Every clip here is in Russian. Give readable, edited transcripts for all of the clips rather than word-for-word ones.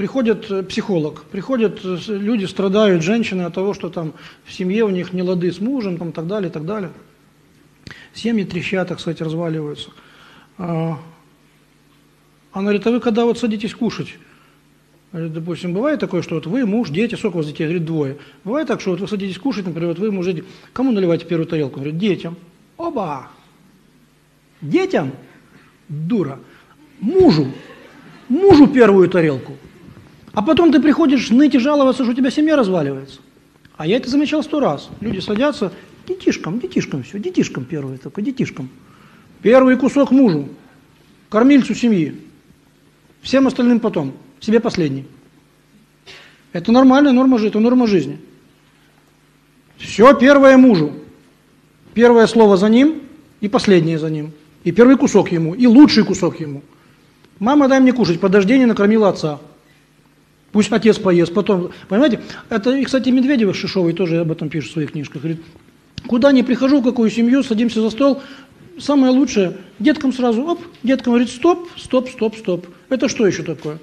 приходит психолог, приходят люди, страдают, женщины от того, что там в семье у них не лады с мужем, там, так далее, так далее. Семьи трещат, так сказать, разваливаются. Она говорит, а вы когда вот садитесь кушать? Говорит, допустим, бывает такое, что вот вы, муж, дети, сколько у вас детей? Говорит, 2. Бывает так, что вот вы садитесь кушать, например, вот вы, муж, дети. Кому наливаете первую тарелку? Говорит, детям. Оба! Детям? Дура. Мужу первую тарелку. А потом ты приходишь ныть и жаловаться, что у тебя семья разваливается. А я это замечал 100 раз. Люди садятся, детишкам все, детишкам первое, только детишкам. Первый кусок мужу, кормильцу семьи. Всем остальным потом, себе последний. Это нормальная норма жизни, это норма жизни. Все первое мужу. Первое слово за ним и последнее за ним. И первый кусок ему, и лучший кусок ему. Мама, дай мне кушать, подожди, не накормила отца. Пусть отец поест, потом, понимаете, это, и, кстати, Медведев, Шишовый тоже об этом пишет в своих книжках, говорит, куда ни прихожу, в какую семью, садимся за стол, самое лучшее, деткам сразу, оп, деткам говорит, стоп, это что еще такое?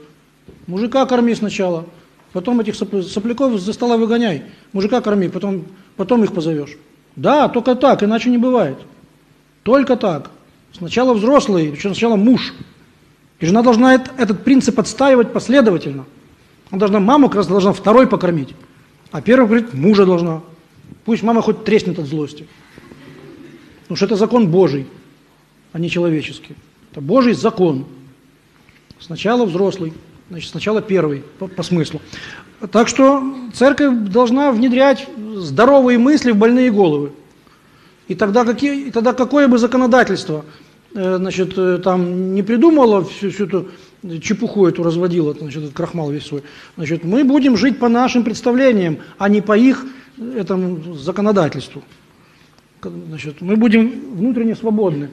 Мужика корми сначала, потом этих сопляков за стола выгоняй, мужика корми, потом их позовешь. Да, только так, иначе не бывает, только так, сначала взрослый, причем сначала муж, и жена должна этот принцип отстаивать последовательно. Она должна маму как раз должна второй покормить, а первый, говорит, мужа должна. Пусть мама хоть треснет от злости. Потому что это закон Божий, а не человеческий. Это Божий закон. Сначала взрослый, значит, сначала первый по смыслу. Так что церковь должна внедрять здоровые мысли в больные головы. И тогда какое бы законодательство там не придумало всю эту чепуху эту разводила, значит, этот крахмал весь свой. Значит, мы будем жить по нашим представлениям, а не по их этому законодательству. Значит, мы будем внутренне свободны.